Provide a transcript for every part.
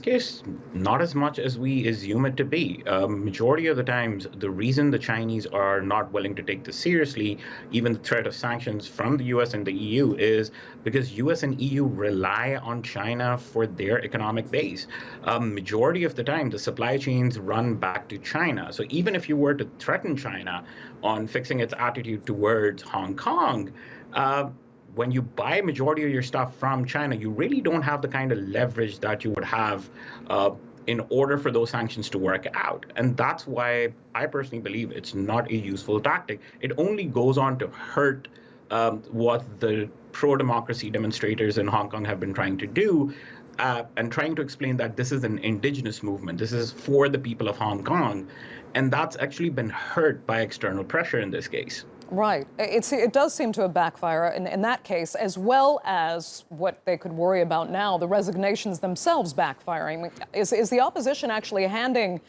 case, not as much as we assume it to be. Majority of the times, the reason the Chinese are not willing to take this seriously, even the threat of sanctions from the US and the EU, is because US and EU rely on China for their economic base. Majority of the time, the supply chains run back to China. So even if you were to threaten China on fixing its attitude towards Hong Kong, when you buy majority of your stuff from China, you really don't have the kind of leverage that you would have in order for those sanctions to work out. And that's why I personally believe it's not a useful tactic. It only goes on to hurt what the pro-democracy demonstrators in Hong Kong have been trying to do, and trying to explain that this is an indigenous movement. This is for the people of Hong Kong. And that's actually been hurt by external pressure in this case. Right. It does seem to have backfired in that case, as well as what they could worry about now, the resignations themselves backfiring. Is the opposition actually handing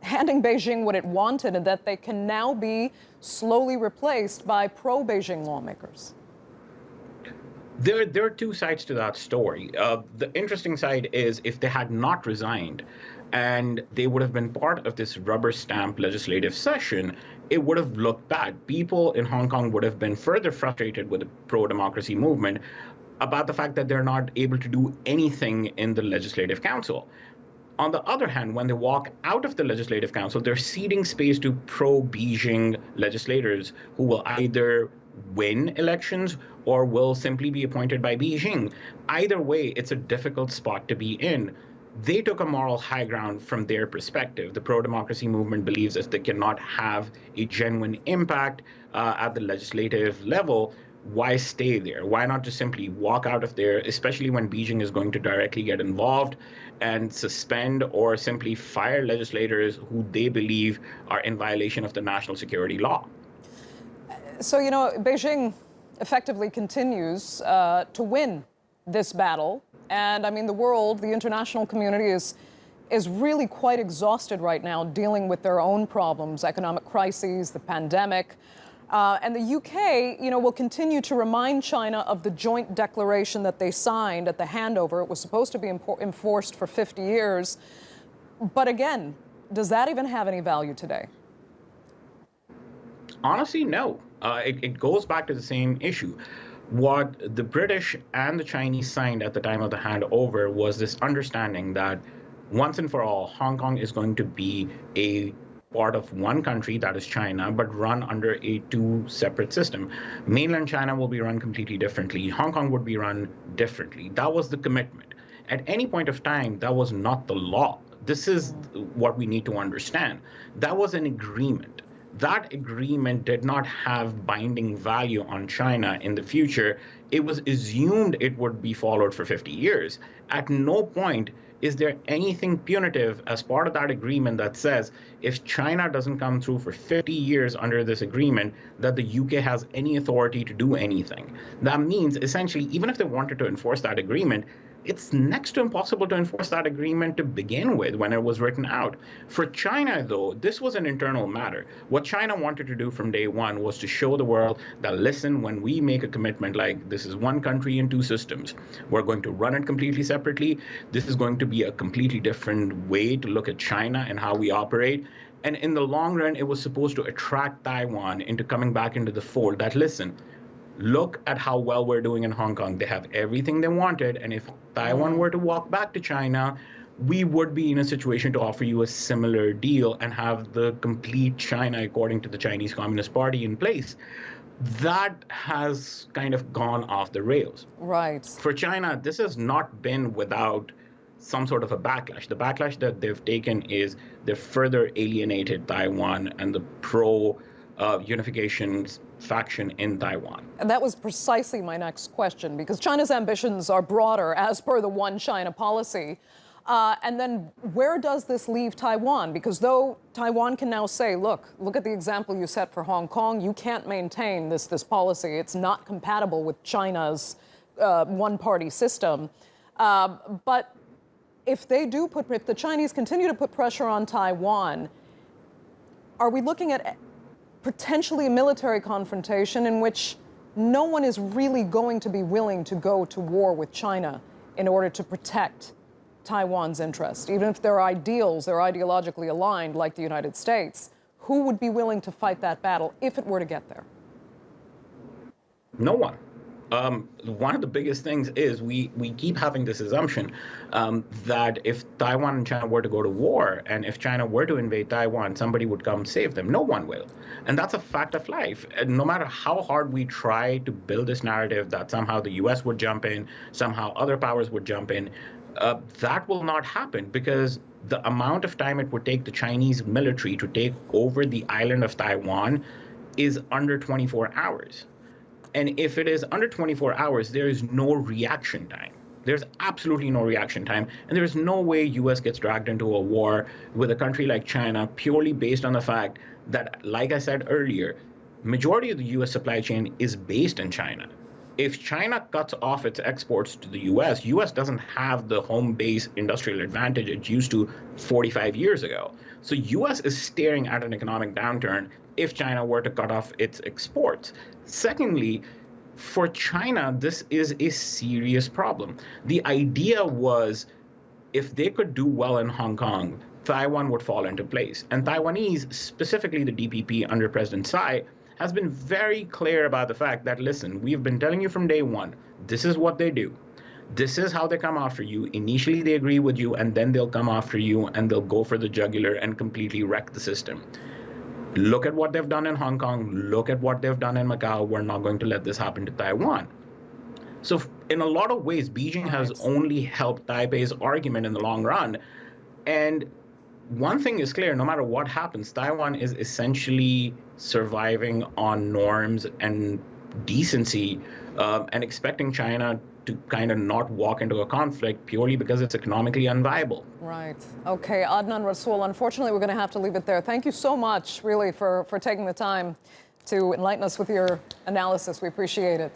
Beijing what it wanted, and that they can now be slowly replaced by pro-Beijing lawmakers? There are two sides to that story. The interesting side is if they had not resigned and they would have been part of this rubber stamp legislative session, it would have looked bad. People in Hong Kong would have been further frustrated with the pro-democracy movement about the fact that they're not able to do anything in the Legislative Council. On the other hand, when they walk out of the Legislative Council, they're ceding space to pro-Beijing legislators who will either win elections or will simply be appointed by Beijing. Either way, it's a difficult spot to be in. They took a moral high ground from their perspective. The pro-democracy movement believes that they cannot have a genuine impact at the legislative level. Why stay there? Why not just simply walk out of there, especially when Beijing is going to directly get involved and suspend or simply fire legislators who they believe are in violation of the national security law? So, Beijing effectively continues to win this battle. And I mean, the world, the international community is really quite exhausted right now dealing with their own problems, economic crises, the pandemic. And the UK, will continue to remind China of the joint declaration that they signed at the handover. It was supposed to be enforced for 50 years. But again, does that even have any value today? Honestly, no. It goes back to the same issue. What the British and the Chinese signed at the time of the handover was this understanding that once and for all, Hong Kong is going to be a part of one country, that is China, but run under a two separate system. Mainland China will be run completely differently. Hong Kong would be run differently. That was the commitment. At any point of time, that was not the law. This is what we need to understand. That was an agreement. That agreement did not have binding value on China in the future. It was assumed it would be followed for 50 years. At no point is there anything punitive as part of that agreement that says if China doesn't come through for 50 years under this agreement, that the UK has any authority to do anything. That means essentially, even if they wanted to enforce that agreement, it's next to impossible to enforce that agreement to begin with when it was written out. For China, though, this was an internal matter. What China wanted to do from day one was to show the world that, listen, when we make a commitment like this is one country and two systems, we're going to run it completely separately. This is going to be a completely different way to look at China and how we operate. And in the long run, it was supposed to attract Taiwan into coming back into the fold that, listen, look at how well we're doing in Hong Kong. They have everything they wanted. And if Taiwan were to walk back to China, we would be in a situation to offer you a similar deal and have the complete China, according to the Chinese Communist Party, in place. That has kind of gone off the rails. Right. For China, this has not been without some sort of a backlash. The backlash that they've taken is they've further alienated Taiwan and the pro-unification faction in Taiwan. And that was precisely my next question, because China's ambitions are broader as per the One China policy. And then where does this leave Taiwan? Because though Taiwan can now say, look at the example you set for Hong Kong, you can't maintain this policy. It's not compatible with China's one-party system. But if the Chinese continue to put pressure on Taiwan, are we looking at potentially a military confrontation in which no one is really going to be willing to go to war with China in order to protect Taiwan's interest? Even if their ideals, they're ideologically aligned like the United States, who would be willing to fight that battle if it were to get there? No one. One of the biggest things is we keep having this assumption that if Taiwan and China were to go to war, and if China were to invade Taiwan, somebody would come save them. No one will. And that's a fact of life. And no matter how hard we try to build this narrative that somehow the US would jump in, somehow other powers would jump in, that will not happen, because the amount of time it would take the Chinese military to take over the island of Taiwan is under 24 hours. And if it is under 24 hours, there is no reaction time. There's absolutely no reaction time. And there's no way US gets dragged into a war with a country like China purely based on the fact that, like I said earlier, majority of the US supply chain is based in China. If China cuts off its exports to the US doesn't have the home base industrial advantage it used to 45 years ago. So US is staring at an economic downturn if China were to cut off its exports. Secondly, for China, this is a serious problem. The idea was if they could do well in Hong Kong, Taiwan would fall into place. And Taiwanese, specifically the DPP under President Tsai, has been very clear about the fact that, listen, we've been telling you from day one, this is what they do. This is how they come after you. Initially, they agree with you, and then they'll come after you, and they'll go for the jugular and completely wreck the system. Look at what they've done in Hong Kong. Look at what they've done in Macau. We're not going to let this happen to Taiwan. So in a lot of ways, Beijing has only helped Taipei's argument in the long run. And one thing is clear, no matter what happens, Taiwan is essentially surviving on norms and decency and expecting China to kind of not walk into a conflict purely because it's economically unviable. Right. Okay, Adnan Rasool, unfortunately, we're going to have to leave it there. Thank you so much, really, for taking the time to enlighten us with your analysis. We appreciate it.